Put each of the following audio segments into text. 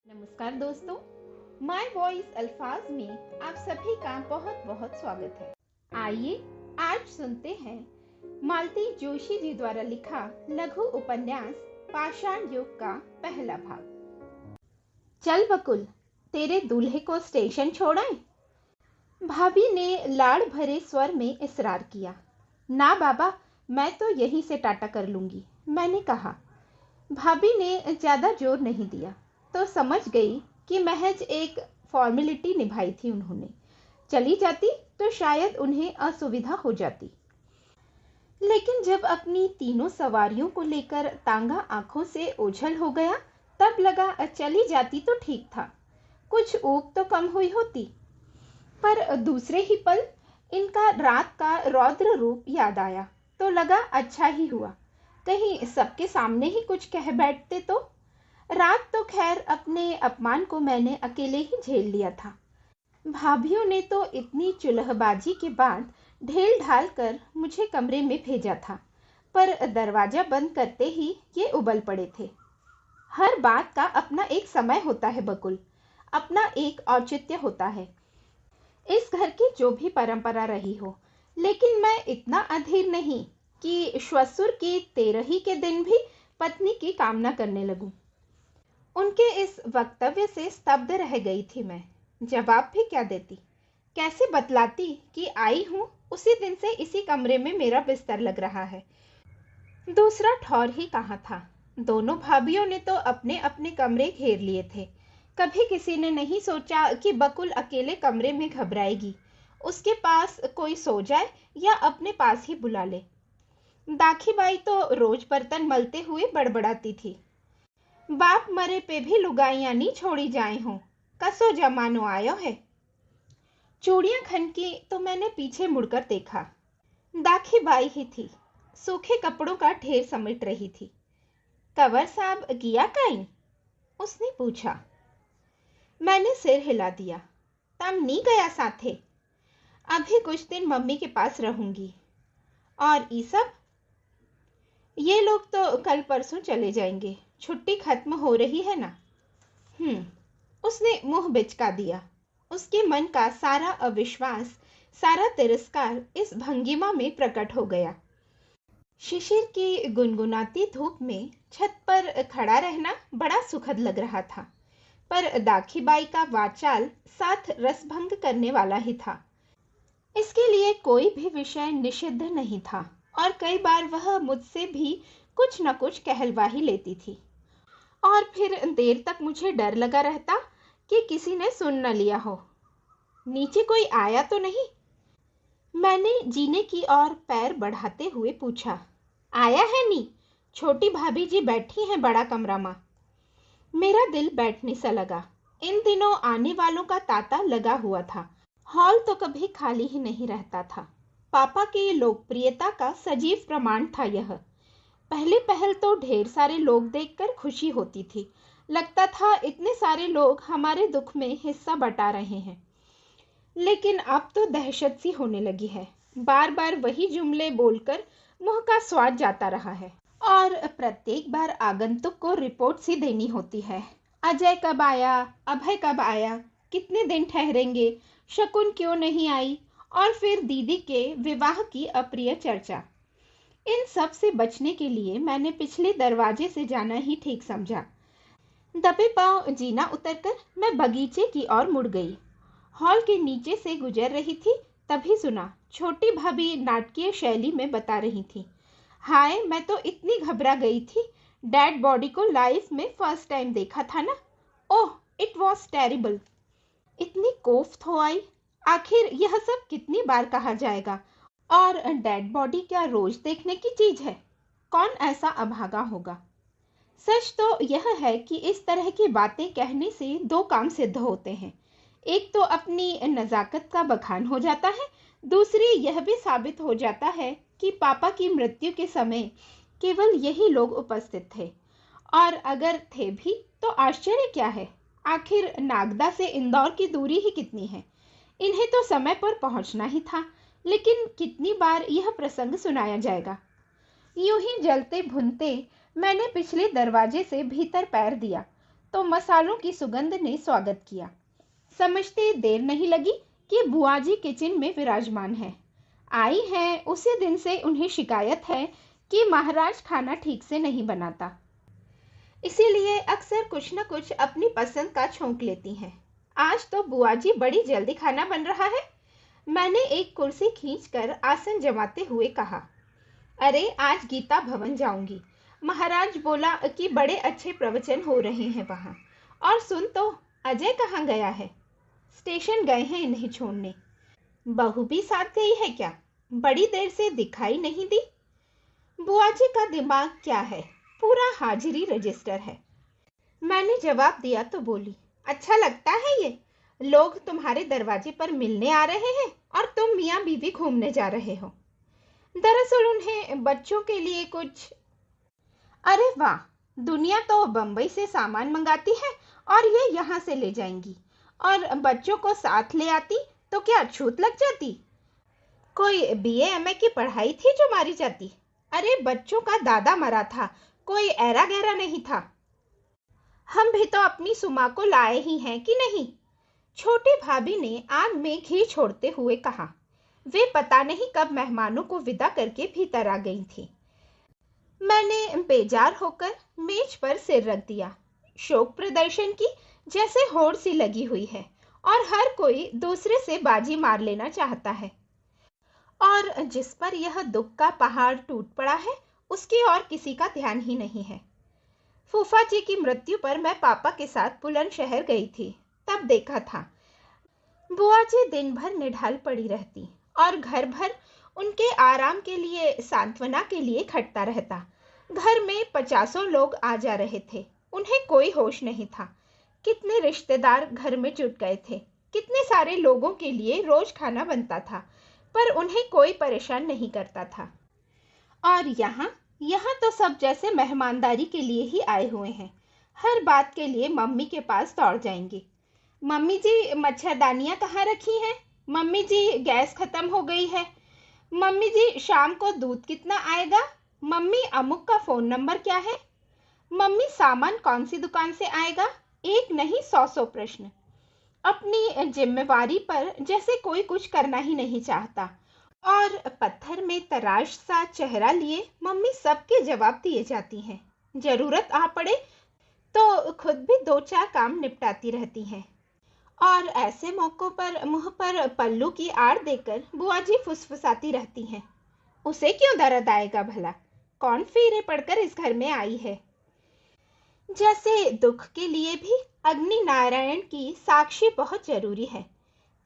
नमस्कार दोस्तों, my voice अल्फाज में आप सभी का बहुत बहुत स्वागत है। आइए आज सुनते हैं मालती जोशी जी द्वारा लिखा लघु उपन्यास पाषाण युग का पहला भाग। चल बकुल, तेरे दूल्हे को स्टेशन छोड़ाएं? भाभी ने लाड़ भरे स्वर में इसरार किया। ना बाबा, मैं तो यहीं से टाटा कर लूंगी, मैंने कहा। भाभी ने ज्यादा जोर नहीं दिया तो समझ गई कि महज एक फॉर्मेलिटी निभाई थी उन्होंने। चली जाती तो शायद उन्हें असुविधा हो जाती। लेकिन जब अपनी तीनों सवारियों को लेकर तांगा आंखों से ओझल हो गया, तब लगा चली जाती तो ठीक था, कुछ ऊब तो कम हुई होती। पर दूसरे ही पल इनका रात का रौद्र रूप याद आया तो लगा अच्छा ही हुआ, कहीं सबके सामने ही कुछ कह बैठते तो। रात तो खैर अपने अपमान को मैंने अकेले ही झेल लिया था। भाभीियों ने तो इतनी चुलहबाजी के बाद ढेल ढाल कर मुझे कमरे में भेजा था, पर दरवाजा बंद करते ही ये उबल पड़े थे। हर बात का अपना एक समय होता है बकुल, अपना एक औचित्य होता है, इस घर की जो भी परंपरा रही हो। लेकिन मैं इतना अधीर नहीं कि श्वसुर की तेरही के दिन भी पत्नी की कामना करने लगूं। उनके इस वक्तव्य से स्तब्ध रह गई थी मैं। जवाब भी क्या देती, कैसे बतलाती कि आई हूं उसी दिन से इसी कमरे में मेरा बिस्तर लग रहा है। दूसरा ठौर ही कहाँ था। दोनों भाभीियों ने तो अपने अपने कमरे घेर लिए थे। कभी किसी ने नहीं सोचा कि बकुल अकेले कमरे में घबराएगी, उसके पास कोई सो जाए या अपने पास ही बुला ले। दाखीबाई तो रोज बर्तन मलते हुए बड़बड़ाती थी, बाप मरे पे भी लुगाइयां नहीं छोड़ी जाए हों, कसो जमानो आयो है। चूड़ियां खनकी तो मैंने पीछे मुड़कर देखा। दाखीबाई ही थी, सूखे कपड़ों का ढेर समेट रही थी। कंवर साहब गिया काई? उसने पूछा। मैंने सिर हिला दिया। तम नहीं गया साथे? अभी कुछ दिन मम्मी के पास रहूंगी। और ई सब? ये लोग तो कल परसों चले जाएंगे, छुट्टी खत्म हो रही है ना। उसने मुंह बिचका दिया। उसके मन का सारा अविश्वास, सारा तिरस्कार इस भंगिमा में प्रकट हो गया। शिशिर की गुनगुनाती धूप में छत पर खड़ा रहना बड़ा सुखद लग रहा था, पर दाखीबाई का वाचाल साथ रसभंग करने वाला ही था। इसके लिए कोई भी विषय निषिद्ध नहीं था और कई बार वह मुझसे भी कुछ न कुछ कहलवा ही लेती थी। और फिर देर तक मुझे डर लगा रहता कि किसी ने सुन न लिया हो। नीचे कोई आया तो नहीं? मैंने जीने की ओर पैर बढ़ाते हुए पूछा। आया है नी? छोटी भाभी जी बैठी हैं बड़ा कमरा में। मेरा दिल बैठने सा लगा। इन दिनों आने वालों का तांता लगा हुआ था। हॉल तो कभी खाली ही नहीं रहता था। पापा की लोकप्रियता का सजीव प्रमाण था यह। पहले पहल तो ढेर सारे लोग देखकर खुशी होती थी, लगता था इतने सारे लोग हमारे दुख में हिस्सा बटा रहे हैं। लेकिन अब तो दहशत सी होने लगी है। बार बार वही जुमले बोलकर मुंह का स्वाद जाता रहा है और प्रत्येक बार आगंतुक को रिपोर्ट सी देनी होती है। अजय कब आया, अभय कब आया, कितने दिन ठहरेंगे, शकुन क्यों नहीं आई, और फिर दीदी के विवाह की अप्रिय चर्चा। इन सब से बचने के लिए मैंने पिछले दरवाजे से जाना ही ठीक समझा। दबे पांव जीना उतरकर मैं बगीचे की ओर मुड़ गई। हॉल के नीचे से गुजर रही थी, तभी सुना छोटी भाभी नाटकीय शैली में बता रही थी। हाय, मैं तो इतनी घबरा गई थी, डेड बॉडी को लाइफ में फर्स्ट टाइम देखा था ना। ओह, इट वॉज टेरिबल। इतनी कोफ्त हो आई। आखिर यह सब कितनी बार कहा जाएगा? और डेड बॉडी क्या रोज देखने की चीज है? कौन ऐसा अभागा होगा? सच तो यह है कि इस तरह की बातें कहने से दो काम सिद्ध होते हैं। एक तो अपनी नजाकत का बखान हो जाता है, दूसरी यह भी साबित हो जाता है कि पापा की मृत्यु के समय केवल यही लोग उपस्थित थे, और अगर थे भी तो आश्चर्य क्या है? आखिर नागदा से इंदौर की दूरी ही कितनी है? इन्हें तो समय पर पहुंचना ही था, लेकिन कितनी बार यह प्रसंग सुनाया जाएगा? यूं ही जलते भुनते मैंने पिछले दरवाजे से भीतर पैर दिया तो मसालों की सुगंध ने स्वागत किया। समझते देर नहीं लगी कि बुआ जी किचन में विराजमान है। आई हैं, उसी दिन से उन्हें शिकायत है कि महाराज खाना ठीक से नहीं बनाता, इसीलिए अक्सर कुछ न कुछ अपनी पसंद का छौंक लेती हैं। आज तो बुआ जी बड़ी जल्दी खाना बन रहा है। मैंने एक कुर्सी खींचकर आसन जमाते हुए कहा, अरे आज गीता भवन जाऊंगी। महाराज बोला कि बड़े अच्छे प्रवचन हो रहे हैं वहां। और सुन तो, अजय कहाँ गया है? स्टेशन गए हैं इन्हें छोड़ने। बहू भी साथ गई है क्या? बड़ी देर से दिखाई नहीं दी। बुआ जी का दिमाग क्या है, पूरा हाजिरी रजिस्टर है। मैंने जवाब दिया तो बोली, अच्छा लगता है ये? लोग तुम्हारे दरवाजे पर मिलने आ रहे हैं और तुम मियाँ बीवी घूमने जा रहे हो। दरअसल उन्हें बच्चों के लिए कुछ। अरे वाह, दुनिया तो बंबई से सामान मंगाती है और ये यहाँ से ले जाएंगी, और बच्चों को साथ ले आती तो क्या छूत लग जाती? कोई बीए एमए की पढ़ाई थी जो मारी जाती? अरे बच्चों का दादा मरा था, कोई ऐरा गहरा नहीं था। हम भी तो अपनी सुमा को लाए ही हैं कि नहीं? छोटी भाभी ने आग में घी छोड़ते हुए कहा। वे पता नहीं कब मेहमानों को विदा करके भीतर आ गई थी। मैंने बेजार होकर मेज पर सिर रख दिया। शोक प्रदर्शन की जैसे होड़ सी लगी हुई है और हर कोई दूसरे से बाजी मार लेना चाहता है, और जिस पर यह दुख का पहाड़ टूट पड़ा है उसकी और किसी का ध्यान ही नहीं है। फूफा जी की मृत्यु पर मैं पापा के साथ बुलंदशहर गई थी, तब देखा था। बुआ जी दिन भर निढाल पड़ी रहती और घर भर उनके आराम के लिए, सांत्वना के लिए खटता रहता। घर में 50 लोग आ जा रहे थे, उन्हें कोई होश नहीं था। कितने रिश्तेदार घर में जुट गए थे, कितने सारे लोगों के लिए रोज खाना बनता था, पर उन्हें कोई परेशान नहीं करता था। और यहाँ तो सब जैसे मेहमानदारी के लिए ही आए हुए हैं। हर बात के लिए मम्मी के पास दौड़ जाएंगे। मम्मी जी मच्छरदानियाँ कहाँ रखी हैं? मम्मी जी गैस खत्म हो गई है। मम्मी जी शाम को दूध कितना आएगा? मम्मी अमुक का फोन नंबर क्या है? मम्मी सामान कौन सी दुकान से आएगा? एक नहीं 100 प्रश्न। अपनी जिम्मेवारी पर जैसे कोई कुछ करना ही नहीं चाहता, और पत्थर में तराश सा चेहरा लिए मम्मी सबके जवाब दिए जाती हैं। जरूरत आ पड़े तो खुद भी 2-4 काम निपटाती रहती हैं। और ऐसे मौकों पर मुंह पर पल्लू की आड़ देकर बुआ जी फुसफुसाती रहती हैं, उसे क्यों दर्द आएगा भला? कौन फेरे पड़कर इस घर में आई है? जैसे दुख के लिए भी अग्नि नारायण की साक्षी बहुत जरूरी है।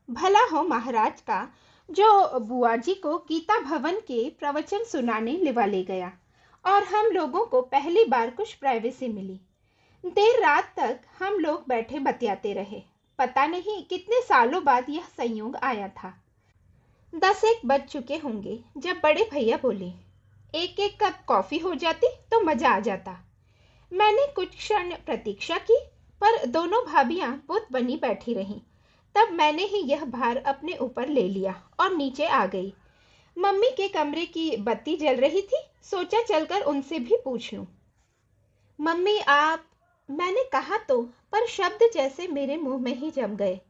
भला हो महाराज का, जो बुआ जी को गीता भवन के प्रवचन सुनाने लिवा ले गया और हम लोगों को पहली बार कुछ प्राइवेसी मिली। देर रात तक हम लोग बैठे बतियाते रहे। पता नहीं कितने सालों बाद यह संयोग आया था। 10-1 बज चुके होंगे जब बड़े भैया बोले, एक एक कप कॉफी हो जाती तो मजा आ जाता। मैंने कुछ क्षण प्रतीक्षा की, पर दोनों भाभियां बुत बनी बैठी रहीं। तब मैंने ही यह भार अपने ऊपर ले लिया और नीचे आ गई। मम्मी के कमरे की बत्ती जल रही थी, सोचा चलकर उनसे भी पूछ लूं। मम्मी आप, मैंने कहा तो, पर शब्द जैसे मेरे मुंह में ही जम गए।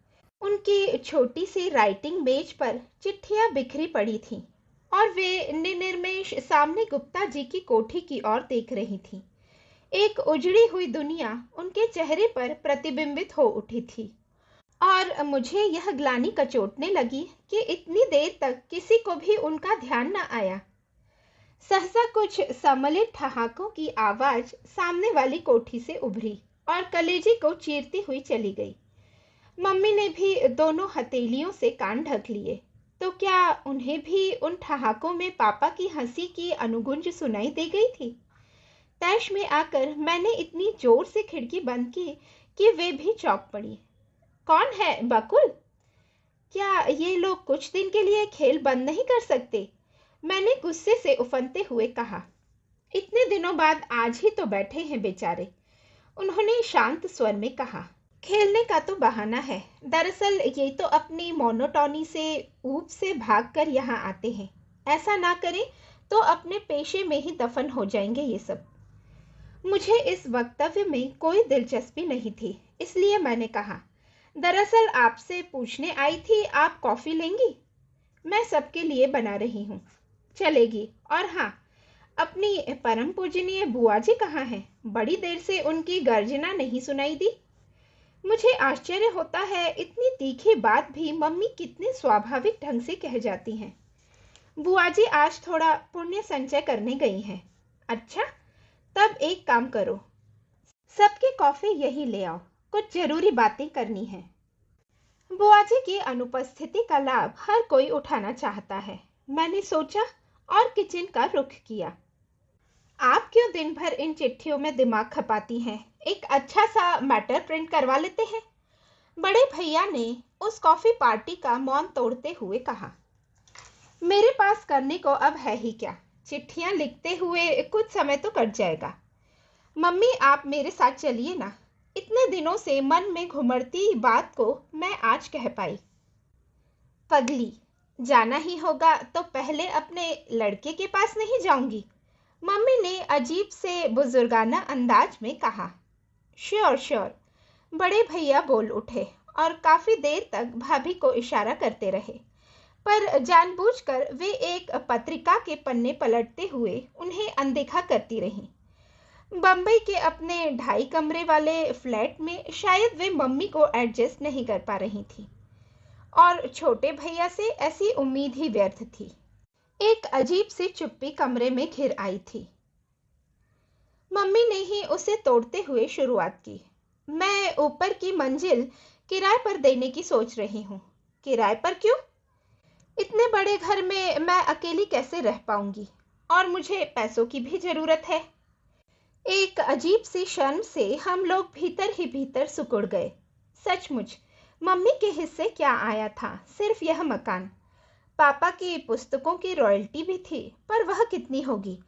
उनकी छोटी सी राइटिंग मेज पर चिट्ठियां बिखरी पड़ी थीं और वे निर्निमेष सामने गुप्ता जी की कोठी की ओर देख रही थीं। एक उजड़ी हुई दुनिया उनके चेहरे पर प्रतिबिंबित हो उठी थी, और मुझे यह ग्लानि कचोटने लगी कि इतनी देर तक किसी को भी उनका ध्यान न आया। सहसा कुछ सम्मिलित ठहाकों की आवाज सामने वाली कोठी से उभरी और कलेजे को चीरती हुई चली गई। मम्मी ने भी दोनों हथेलियों से कान ढक लिए, तो क्या उन्हें भी उन ठहाकों में पापा की हंसी की अनुगुंज सुनाई दे गई थी? तैश में आकर मैंने इतनी जोर से खिड़की बंद की कि वे भी चौंक पड़ी। कौन है बकुल? क्या ये लोग कुछ दिन के लिए खेल बंद नहीं कर सकते? मैंने गुस्से से उफनते हुए कहा। इतने दिनों बाद आज ही तो बैठे हैं बेचारे, उन्होंने शांत स्वर में कहा। खेलने का तो बहाना है, दरअसल ये तो अपनी मोनोटोनी से, ऊब से भागकर यहाँ आते हैं। ऐसा ना करें तो अपने पेशे में ही दफन हो जाएंगे ये सब। मुझे इस वक्तव्य में कोई दिलचस्पी नहीं थी, इसलिए मैंने कहा, दरअसल आपसे पूछने आई थी, आप कॉफी लेंगी? मैं सबके लिए बना रही हूँ। चलेगी। और हाँ, अपनी परम पूजनीय बुआ जी कहाँ हैं? बड़ी देर से उनकी गर्जना नहीं सुनाई दी। मुझे आश्चर्य होता है, इतनी तीखी बात भी मम्मी कितने स्वाभाविक ढंग से कह जाती हैं। बुआ जी आज थोड़ा पुण्य संचय करने गई हैं। अच्छा, तब एक काम करो, सबके कॉफी यही ले आओ, कुछ जरूरी बातें करनी है। बुआ जी की अनुपस्थिति का लाभ हर कोई उठाना चाहता है, मैंने सोचा और किचन का रुख किया। आप क्यों दिन भर इन चिट्ठियों में दिमाग खपाती हैं? एक अच्छा सा मैटर प्रिंट करवा लेते हैं। बड़े भैया ने उस कॉफी पार्टी का मौन तोड़ते हुए कहा। मेरे पास करने को अब है ही क्या? चिट्ठियां लिखते हुए कुछ समय तो कट जाएगा। मम्मी, आप मेरे साथ चलिए ना। इतने दिनों से मन में घुमड़ती बात को मैं आज कह पाई। पगली, जाना ही होगा तो पहले अपने लड़के के पास नहीं जाऊंगी? मम्मी ने अजीब से बुजुर्गाना अंदाज में कहा। श्योर श्योर, बड़े भैया बोल उठे और काफी देर तक भाभी को इशारा करते रहे, पर जानबूझकर वे एक पत्रिका के पन्ने पलटते हुए उन्हें अनदेखा करती रहीं। बम्बई के अपने 2.5 कमरे वाले फ्लैट में शायद वे मम्मी को एडजस्ट नहीं कर पा रही थी, और छोटे भैया से ऐसी उम्मीद ही व्यर्थ थी। एक अजीब सी चुप्पी कमरे में घिर आई थी। मम्मी ने ही उसे तोड़ते हुए शुरुआत की। मैं ऊपर की मंजिल किराए पर देने की सोच रही हूँ। किराए पर क्यों? इतने बड़े घर में मैं अकेली कैसे रह पाऊंगी, और मुझे पैसों की भी जरूरत है। एक अजीब सी शर्म से हम लोग भीतर ही भीतर सिकुड़ गए। सचमुच मम्मी के हिस्से क्या आया था? सिर्फ यह मकान। पापा की पुस्तकों की रॉयल्टी भी थी, पर वह कितनी होगी?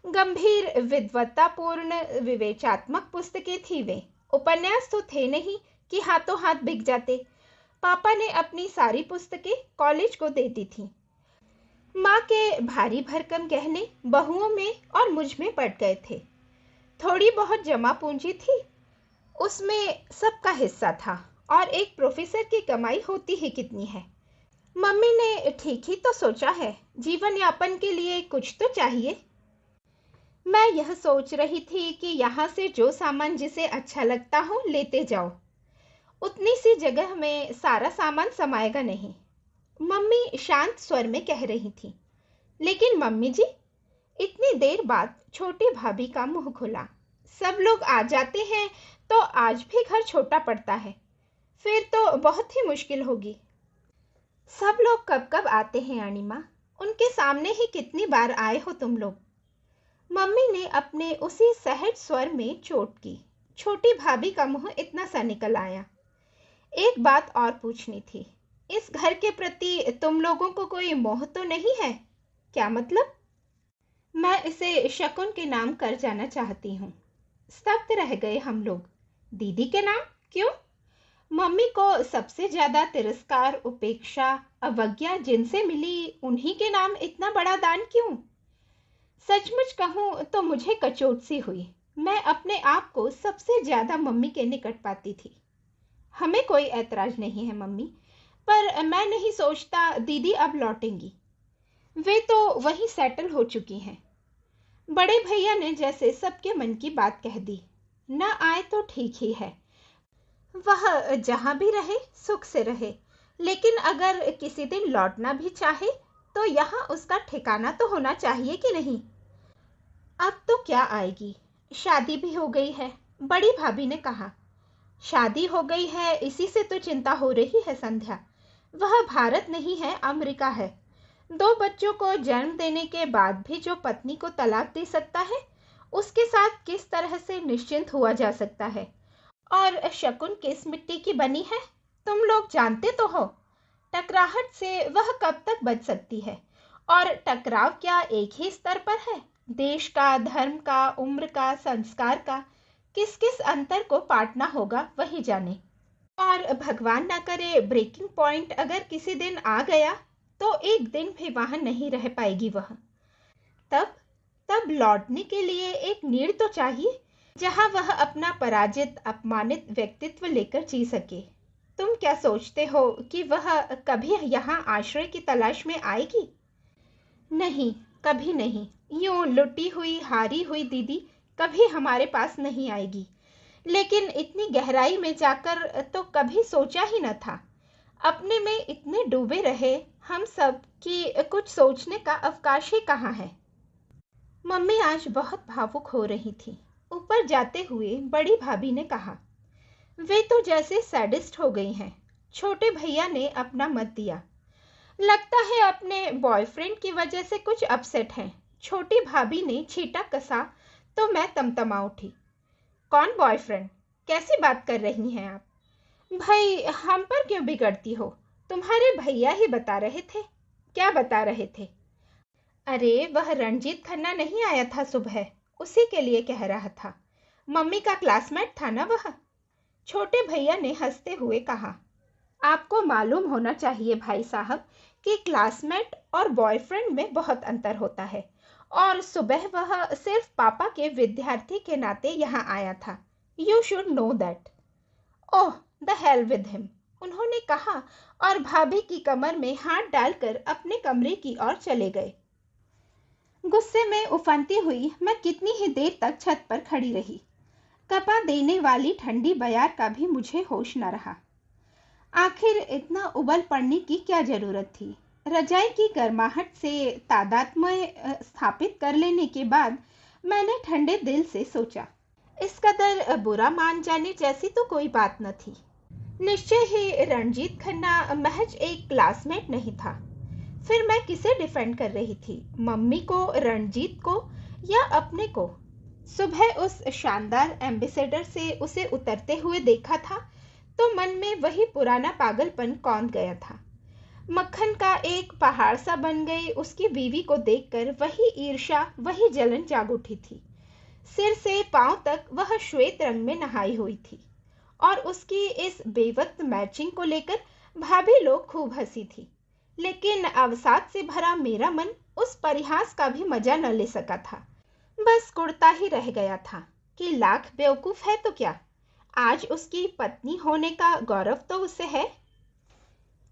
गंभीर विद्वत्तापूर्ण विवेचात्मक पुस्तकें थी वे, उपन्यास तो थे नहीं कि हाथों हाथ बिक जाते। पापा ने अपनी सारी पुस्तकें कॉलेज को दे दी थी। माँ के भारी भरकम गहने बहुओं में और मुझ में पड़ गए थे। थोड़ी बहुत जमा पूंजी थी, उसमें सबका हिस्सा था, और एक प्रोफेसर की कमाई होती ही कितनी है। मम्मी ने ठीक ही तो सोचा है, जीवन यापन के लिए कुछ तो चाहिए। मैं यह सोच रही थी कि यहाँ से जो सामान जिसे अच्छा लगता हो लेते जाओ। उतनी सी जगह में सारा सामान समाएगा नहीं। मम्मी शांत स्वर में कह रही थी। लेकिन मम्मी जी, इतनी देर बाद छोटी भाभी का मुंह खुला। सब लोग आ जाते हैं तो आज भी घर छोटा पड़ता है, फिर तो बहुत ही मुश्किल होगी। सब लोग कब कब आते हैं अनिमा? उनके सामने ही कितनी बार आए हो तुम लोग? मम्मी ने अपने उसी सहज स्वर में चोट की। छोटी भाभी का मुंह इतना सा निकल आया। एक बात और पूछनी थी, इस घर के प्रति तुम लोगों को कोई मोह तो नहीं है? क्या मतलब? मैं इसे शकुन के नाम कर जाना चाहती हूँ। स्तब्ध रह गए हम लोग। दीदी के नाम? क्यों? मम्मी को सबसे ज्यादा तिरस्कार, उपेक्षा, अवज्ञा जिनसे मिली, उन्हीं के नाम इतना बड़ा दान क्यों? सचमुच कहूं तो मुझे कचोट सी हुई। मैं अपने आप को सबसे ज्यादा मम्मी के निकट पाती थी। हमें कोई ऐतराज नहीं है मम्मी, पर मैं नहीं सोचता दीदी अब लौटेंगी। वे तो वहीं सेटल हो चुकी हैं। बड़े भैया ने जैसे सबके मन की बात कह दी। न आए तो ठीक ही है, वह जहां भी रहे सुख से रहे, लेकिन अगर किसी दिन लौटना भी चाहे तो यहाँ उसका ठिकाना तो होना चाहिए कि नहीं? अब तो क्या आएगी, शादी भी हो गई है, बड़ी भाभी ने कहा। शादी हो गई है इसी से तो चिंता हो रही है संध्या। वह भारत नहीं है, अमेरिका है। 2 बच्चों को जन्म देने के बाद भी जो पत्नी को तलाक दे सकता है, उसके साथ किस तरह से निश्चिंत हुआ जा सकता है? और शकुन किस मिट्टी की बनी है, तुम लोग जानते तो हो। टकराहट से वह कब तक बच सकती है? और टकराव क्या एक ही स्तर पर है? देश का, धर्म का, उम्र का, संस्कार का, किस किस अंतर को पाटना होगा वही जाने। और भगवान ना करे ब्रेकिंग पॉइंट अगर किसी दिन आ गया तो एक दिन भी वहां नहीं रह पाएगी वह। तब लौटने के लिए एक नीड़ तो चाहिए। जहां वह अपना पराजित अपमानित व्यक्तित्व लेकर जी सके। तुम क्या सोचते हो कि वह कभी यहाँ आश्रय की तलाश में आएगी? नहीं, कभी नहीं। यूं लुटी हुई हारी हुई दीदी कभी हमारे पास नहीं आएगी। लेकिन इतनी गहराई में जाकर तो कभी सोचा ही न था। अपने में इतने डूबे रहे हम सब कि कुछ सोचने का अवकाश ही कहाँ है। मम्मी आज बहुत भावुक हो रही थी। ऊपर जाते हुए बड़ी भाभी ने कहा, वे तो जैसे सैडिस्ट हो गई हैं। छोटे भैया ने अपना मत दिया। लगता है अपने बॉयफ्रेंड की वजह से कुछ अपसेट हैं। छोटी भाभी ने छींटा कसा तो मैं तमतमा उठी। कौन बॉयफ्रेंड? कैसी बात कर रही हैं आप? भाई, हम पर क्यों बिगड़ती हो? तुम्हारे भैया ही बता रहे थे। क्या बता रहे थे? अरे, वह रणजीत खन्ना नहीं आया था सुबह, उसी के लिए कह रहा था। मम्मी का क्लासमेट था ना वह। छोटे भैया ने हंसते हुए कहा, आपको मालूम होना चाहिए भाई साहब कि क्लासमेट और बॉयफ्रेंड में बहुत अंतर होता है। और सुबह वह सिर्फ पापा के विद्यार्थी के नाते यहाँ आया था। You should know that. Oh, the hell with him, उन्होंने कहा और भाभी की कमर में हाथ डालकर अपने कमरे की ओर चले गए। गुस्से में उफनती हुई मैं कितनी ही देर तक छत पर खड़ी रही। कपा देने वाली ठंडी बयार का भी मुझे होश न रहा। आखिर इतना उबल पड़ने की क्या जरूरत थी? रजाई की गर्माहट से तादात्म्य स्थापित कर लेने के बाद मैंने ठंडे दिल से सोचा, इस कदर बुरा मान जाने जैसी तो कोई बात न थी। निश्चय ही रणजीत खन्ना महज एक क्लासमेट नहीं था। फिर मैं किसे डिफेंड कर रही थी? मम्मी को, रणजीत को या अपने को? सुबह उस शानदार एम्बेसडर से उसे उतरते हुए देखा था तो मन में वही पुराना पागलपन कौंध गया था। मक्खन का एक पहाड़ सा बन गई उसकी बीवी को देखकर वही ईर्ष्या, वही जलन जाग उठी थी। सिर से पांव तक वह श्वेत रंग में नहाई हुई थी और उसकी इस बेवक्त मैचिंग को लेकर भाभी लोग खूब हंसी थी। लेकिन अवसाद से भरा मेरा मन उस परिहास का भी मजा न ले सका था। बस कुड़ता ही रह गया था कि लाख बेवकूफ है तो क्या, आज उसकी पत्नी होने का गौरव तो उसे है।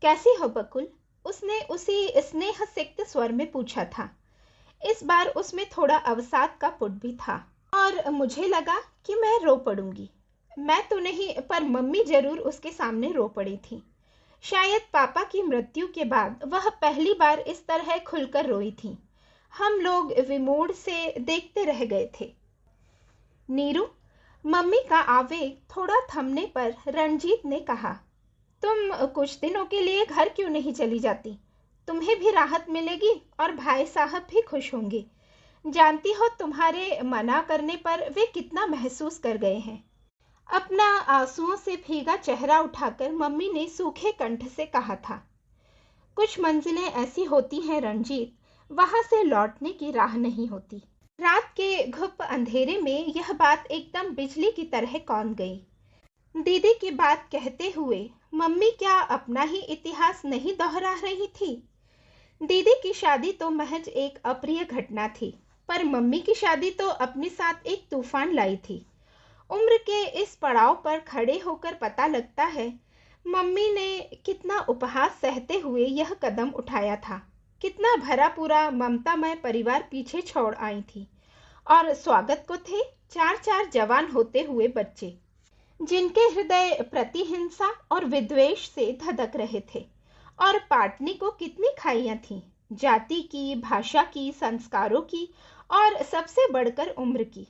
कैसी हो बकुल? उसने उसी स्नेह सिक्त स्वर में पूछा था। इस बार उसमें थोड़ा अवसाद का पुट भी था और मुझे लगा कि मैं रो पड़ूंगी। मैं तो नहीं, पर मम्मी जरूर उसके सामने रो पड़ी थी। शायद पापा की मृत्यु के बाद वह पहली बार इस तरह खुलकर रोई थी। हम लोग विमूढ़ से देखते रह गए थे। नीरू, मम्मी का आवेग थोड़ा थमने पर रणजीत ने कहा, तुम कुछ दिनों के लिए घर क्यों नहीं चली जाती? तुम्हें भी राहत मिलेगी और भाई साहब भी खुश होंगे। जानती हो तुम्हारे मना करने पर वे कितना महसूस कर गए हैं। अपना आंसुओं से भीगा चेहरा उठाकर मम्मी ने सूखे कंठ से कहा था, कुछ मंजिलें ऐसी होती हैं रंजीत, वहां से लौटने की राह नहीं होती। रात के घुप अंधेरे में यह बात एकदम बिजली की तरह कौंध गई। दीदी की बात कहते हुए मम्मी क्या अपना ही इतिहास नहीं दोहरा रही थी? दीदी की शादी तो महज एक अप्रिय घटना थी, पर मम्मी की शादी तो अपने साथ एक तूफान लाई थी। उम्र के इस पड़ाव पर खड़े होकर पता लगता है मम्मी ने कितना उपहास सहते हुए यह कदम उठाया था। कितना भरा पूरा ममतामय परिवार पीछे छोड़ आई थी और स्वागत को थे चार चार जवान होते हुए बच्चे, जिनके हृदय प्रतिहिंसा और विद्वेष से धधक रहे थे। और पाटनी को कितनी खाइयां थीं, जाति की, भाषा की, संस्कारों की और सबसे बढ़कर उम्र की।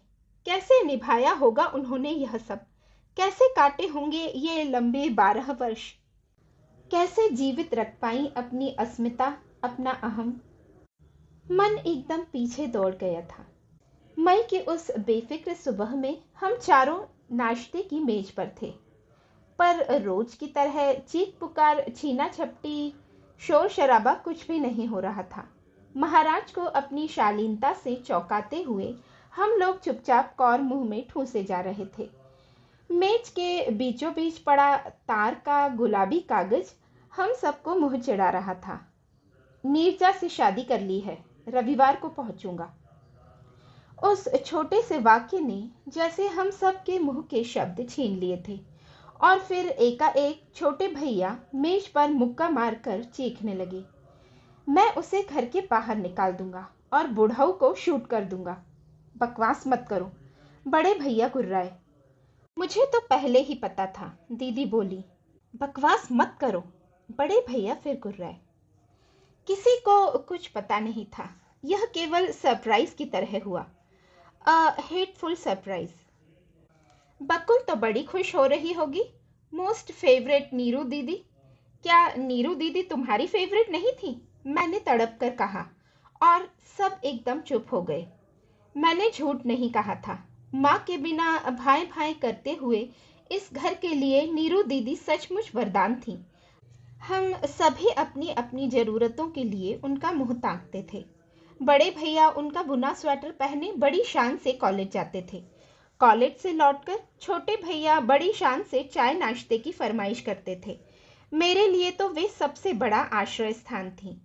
कैसे निभाया होगा उन्होंने यह सब? कैसे काटे होंगे ये लंबे 12 वर्ष? कैसे जीवित रख पाई अपनी अस्मिता, अपना अहम? मन एकदम पीछे दौड़ गया था। मई की उस बेफिक्र सुबह में हम चारों नाश्ते की मेज पर थे, पर रोज की तरह चीख पुकार, छीना झपटी, शोर शराबा कुछ भी नहीं हो रहा था। महाराज को अपनी शालीनता से चौंकाते हुए हम लोग चुपचाप कौर मुंह में ठूसे जा रहे थे। मेज के बीचों बीच पड़ा तार का गुलाबी कागज हम सबको मुंह चिढ़ा रहा था। नीरजा से शादी कर ली है, रविवार को पहुंचूंगा। उस छोटे से वाक्य ने जैसे हम सब के मुंह के शब्द छीन लिए थे और फिर एकाएक छोटे भैया मेज पर मुक्का मारकर चीखने लगे। मैं उसे घर के बाहर निकाल दूंगा और बुढ़ऊ को शूट कर दूंगा। बकवास मत करो, बड़े भैया गुर्राए। मुझे तो पहले ही पता था, दीदी बोली। बकवास मत करो, बड़े भैया फिर गुर्राए। किसी को कुछ पता नहीं था, यह केवल सरप्राइज की तरह हुआ, हेटफुल सरप्राइज। बकुल तो बड़ी खुश हो रही होगी। मोस्ट फेवरेट नीरू दीदी। क्या नीरू दीदी तुम्हारी फेवरेट नहीं थी? मैंने तड़प कर कहा और सब एकदम चुप हो गए। मैंने झूठ नहीं कहा था। माँ के बिना भाई भाई करते हुए इस घर के लिए नीरू दीदी सचमुच वरदान थी। हम सभी अपनी अपनी जरूरतों के लिए उनका मुंह ताकते थे। बड़े भैया उनका बुना स्वेटर पहने बड़ी शान से कॉलेज जाते थे। कॉलेज से लौटकर छोटे भैया बड़ी शान से चाय नाश्ते की फरमाइश करते थे। मेरे लिए तो वे सबसे बड़ा आश्रय स्थान थी।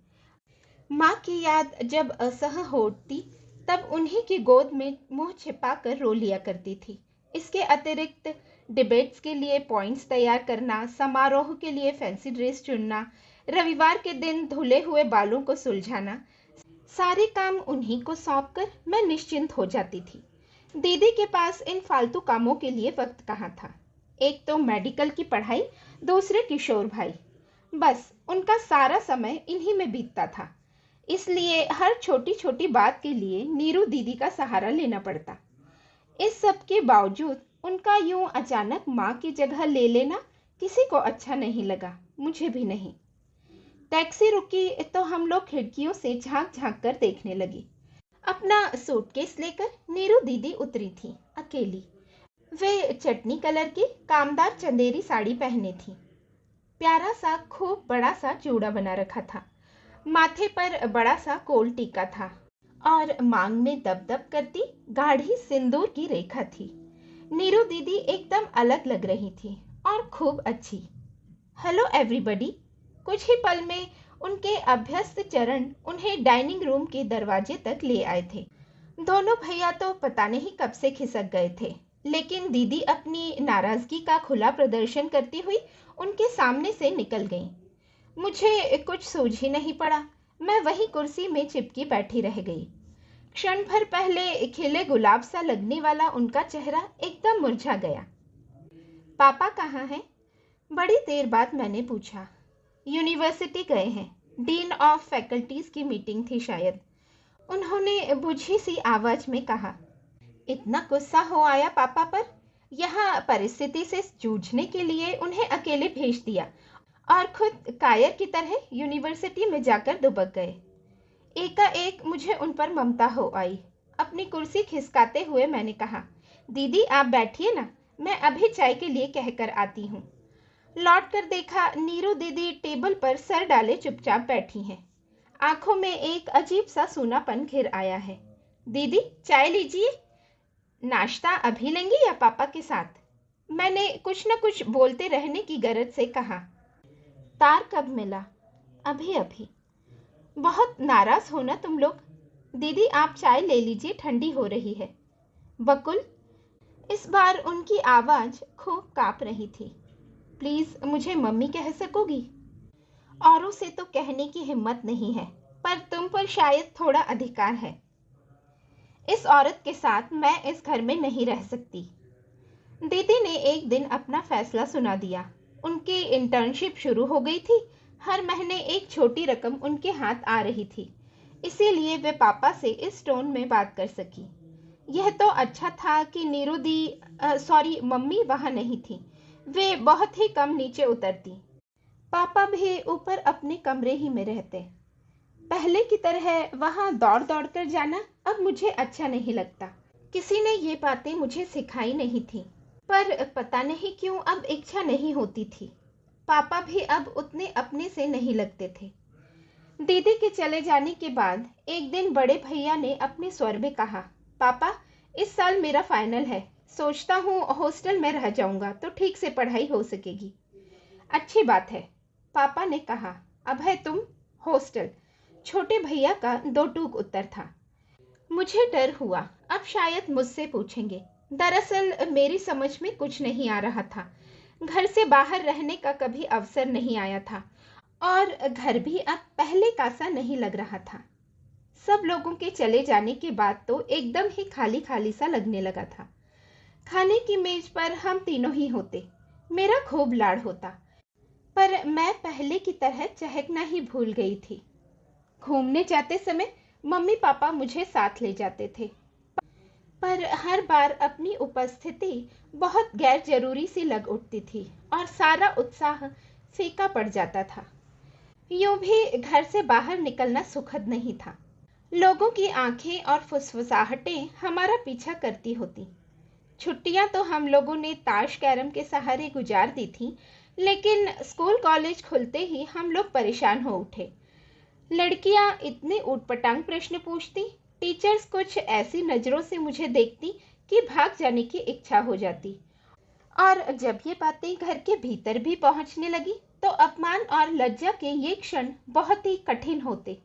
माँ की याद जब असह होती तब उन्हीं की गोद में मुंह छिपाकर रो लिया करती थी। इसके अतिरिक्त डिबेट्स के लिए पॉइंट्स तैयार करना, समारोह के लिए फैंसी ड्रेस चुनना, रविवार के दिन धुले हुए बालों को सुलझाना, सारे काम उन्हीं को सौंपकर मैं निश्चिंत हो जाती थी। दीदी के पास इन फालतू कामों के लिए वक्त कहाँ था। एक तो मेडिकल की पढ़ाई, दूसरे किशोर भाई। बस उनका सारा समय इन्हीं में बीतता था। इसलिए हर छोटी छोटी बात के लिए नीरू दीदी का सहारा लेना पड़ता। इस सब के बावजूद उनका यूं अचानक माँ की जगह ले लेना किसी को अच्छा नहीं लगा, मुझे भी नहीं। टैक्सी रुकी तो हम लोग खिड़कियों से झांक झांक कर देखने लगे। अपना सूटकेस लेकर नीरू दीदी उतरी थी, अकेली। वे चटनी कलर की कामदार चंदेरी साड़ी पहने थी। प्यारा सा खूब बड़ा सा जूड़ा बना रखा था। माथे पर बड़ा सा कोल टीका था और मांग में दबदब करती गाढ़ी सिंदूर की रेखा थी। नीरू दीदी एकदम अलग लग रही थी और खूब अच्छी। Hello everybody. कुछ ही पल में उनके अभ्यस्त चरण उन्हें डाइनिंग रूम के दरवाजे तक ले आए थे। दोनों भैया तो पता नहीं कब से खिसक गए थे, लेकिन दीदी अपनी नाराजगी का खुला प्रदर्शन करती हुई उनके सामने से निकल गईं। मुझे कुछ सूझ ही नहीं पड़ा। मैं वही कुर्सी में चिपकी बैठी रह गई। क्षण भर पहले खिले गुलाब सा लगने वाला उनका चेहरा एकदम मुरझा गया। पापा कहाँ हैं? बड़ी देर बाद मैंने पूछा। यूनिवर्सिटी गए हैं, डीन ऑफ फैकल्टीज की मीटिंग थी शायद, उन्होंने बुझी सी आवाज में कहा। इतना गुस्सा हो आया पापा पर? यहाँ परिस्थिति से जूझने के लिए उन्हें अकेले भेज दिया और खुद कायर की तरह यूनिवर्सिटी में जाकर दुबक गए। एकाएक मुझे उन पर ममता हो आई। अपनी कुर्सी खिसकाते हुए मैंने कहा, दीदी आप बैठिए ना, मैं अभी चाय के लिए कहकर आती हूँ। लौट कर देखा नीरू दीदी टेबल पर सर डाले चुपचाप बैठी हैं। आंखों में एक अजीब सा सूनापन घिर आया है। दीदी चाय लीजिए। नाश्ता अभी लेंगी या पापा के साथ? मैंने कुछ न कुछ बोलते रहने की गरज से कहा। तार कब मिला? अभी अभी। बहुत नाराज हो ना तुम लोग? दीदी आप चाय ले लीजिए, ठंडी हो रही है। बकुल। इस बार उनकी आवाज खूब कांप रही थी। प्लीज मुझे मम्मी कह सकोगी? औरों से तो कहने की हिम्मत नहीं है, पर तुम पर शायद थोड़ा अधिकार है। इस औरत के साथ मैं इस घर में नहीं रह सकती। दीदी ने एक दिन अपना फैसला सुना दिया। उनकी इंटर्नशिप शुरू हो गई थी। हर महीने एक छोटी रकम उनके हाथ आ रही थी, इसीलिए वे पापा से इस टोन में बात कर सकी। यह तो अच्छा था कि नीरू दी सॉरी मम्मी वहां नहीं थी। वे बहुत ही कम नीचे उतरती। पापा भी ऊपर अपने कमरे ही में रहते। पहले की तरह वहां दौड़ दौड़ कर जाना अब मुझे अच्छा नहीं लगता। किसी ने ये बातें मुझे सिखाई नहीं थी, पर पता नहीं क्यों अब इच्छा नहीं होती थी। पापा भी अब उतने अपने से नहीं लगते थे। दीदी के चले जाने के बाद एक दिन बड़े भैया ने अपने स्वर में कहा, पापा इस साल मेरा फाइनल है, सोचता हूँ हॉस्टल में रह जाऊंगा तो ठीक से पढ़ाई हो सकेगी। अच्छी बात है, पापा ने कहा। अभय तुम? हॉस्टल? छोटे भैया का दो टूक उत्तर था। मुझे डर हुआ, अब शायद मुझसे पूछेंगे। दरअसल मेरी समझ में कुछ नहीं आ रहा था। घर से बाहर रहने का कभी अवसर नहीं आया था और घर भी अब पहले का सा नहीं लग रहा था। सब लोगों के चले जाने के बाद तो एकदम ही खाली खाली सा लगने लगा था। खाने की मेज पर हम तीनों ही होते, मेरा खूब लाड़ होता, पर मैं पहले की तरह चहकना ही भूल गई थी। घूमने जाते समय मम्मी पापा मुझे साथ ले जाते थे, पर हर बार अपनी उपस्थिति बहुत गैर जरूरी सी लग उठती थी और सारा उत्साह फीका पड़ जाता था। यूं भी घर से बाहर निकलना सुखद नहीं था। लोगों की आंखें और फुसफुसाहटें हमारा पीछा करती होती। छुट्टियां तो हम लोगों ने ताश कैरम के सहारे गुजार दी थी, लेकिन स्कूल कॉलेज खुलते ही हम लोग परेशान हो उठे। लड़कियां इतने ऊटपटांग प्रश्न पूछती, टीचर्स कुछ ऐसी नजरों से मुझे देखती कि भाग जाने की इच्छा हो जाती। और जब ये बातें घर के भीतर भी पहुंचने लगी तो अपमान और लज्जा के ये क्षण बहुत ही कठिन होते,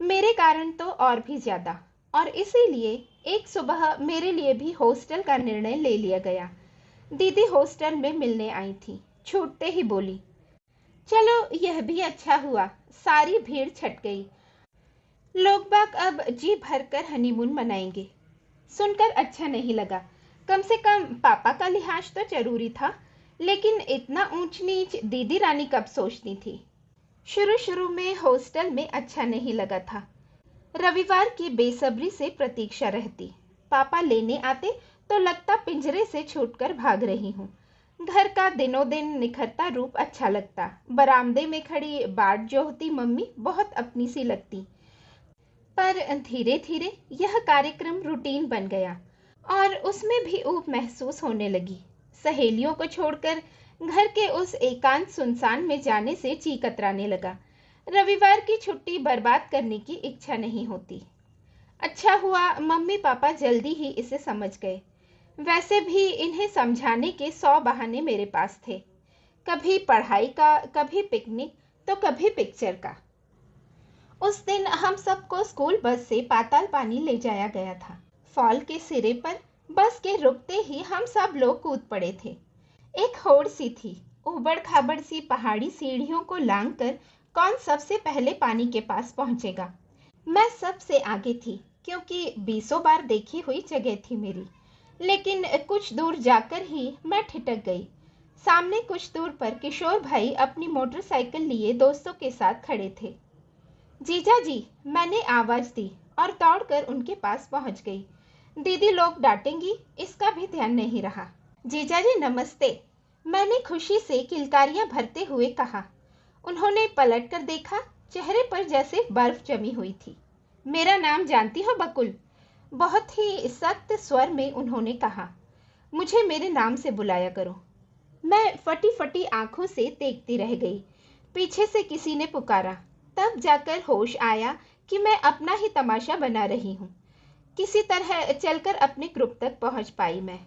मेरे कारण तो और भी ज्यादा। और इसीलिए एक सुबह मेरे लिए भी हॉस्टल का निर्णय ले लिया गया। दीदी हॉस्टल में मिलने आई थी। छूटते ही बोली, चलो यह भी अच्छा हुआ, सारी भीड़ छट गई। लोग बाग अब जी भरकर हनीमून मनाएंगे। सुनकर अच्छा नहीं लगा। कम से कम पापा का लिहाज तो जरूरी था, लेकिन इतना ऊंच नीच दीदी रानी कब सोचती थी। शुरू शुरू में हॉस्टल में अच्छा नहीं लगा था। रविवार की बेसब्री से प्रतीक्षा रहती। पापा लेने आते तो लगता पिंजरे से छूटकर भाग रही हूँ। घर का दिनों दिन निखरता रूप अच्छा लगता। बरामदे में खड़ी बाट जोहती मम्मी बहुत अपनी सी लगती। पर धीरे धीरे यह कार्यक्रम रूटीन बन गया और उसमें भी ऊब महसूस होने लगी। सहेलियों को छोड़कर घर के उस एकांत सुनसान में जाने से जी कतराने लगा। रविवार की छुट्टी बर्बाद करने की इच्छा नहीं होती। अच्छा हुआ मम्मी पापा जल्दी ही इसे समझ गए। वैसे भी इन्हें समझाने के 100 बहाने मेरे पास थे, कभी पढ़ाई का, कभी पिकनिक, तो कभी पिक्चर का। उस दिन हम सबको स्कूल बस से पाताल पानी ले जाया गया था। फॉल के सिरे पर बस के रुकते ही हम सब लोग कूद पड़े थे। एक होड़ सी थी, उबड़ खाबड़ सी पहाड़ी सीढ़ियों को लांघकर कौन सबसे पहले पानी के पास पहुंचेगा। मैं सबसे आगे थी, क्योंकि बीसों बार देखी हुई जगह थी मेरी। लेकिन कुछ दूर जाकर ही मैं ठिठक गई। सामने कुछ दूर पर किशोर भाई अपनी मोटरसाइकिल लिए दोस्तों के साथ खड़े थे। जीजा जी, मैंने आवाज दी और दौड़कर उनके पास पहुंच गई। दीदी लोग डांटेंगी, इसका भी ध्यान नहीं रहा। जीजा जी नमस्ते, मैंने खुशी से किलकारियां भरते हुए कहा। उन्होंने पलट कर देखा, चेहरे पर जैसे बर्फ जमी हुई थी। मेरा नाम जानती हो बकुल? बहुत ही सख्त स्वर में उन्होंने कहा। मुझे मेरे नाम से बुलाया करो। मैं फटी फटी आंखों से देखती रह गई। पीछे से किसी ने पुकारा, तब जाकर होश आया कि मैं अपना ही तमाशा बना रही हूँ। किसी तरह चलकर अपने ग्रुप तक पहुंच पाई मैं।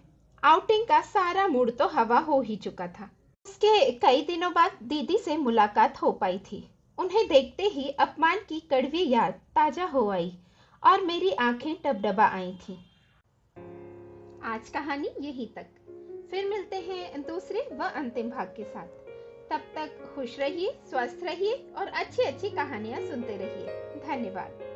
आउटिंग का सारा मूड तो हवा हो ही चुका था। उसके कई दिनों बाद दीदी से मुलाकात हो पाई थी। उन्हें देखते ही अपमान की कड़वी याद ताजा हो आई और मेरी आंखें डबडबा आई थीं। आज कहानी यहीं तक। फिर मिलते हैं दूसरे व अंतिम भाग के साथ। तब तक खुश रहिए, स्वस्थ रहिए और अच्छी अच्छी कहानियां सुनते रहिए। धन्यवाद।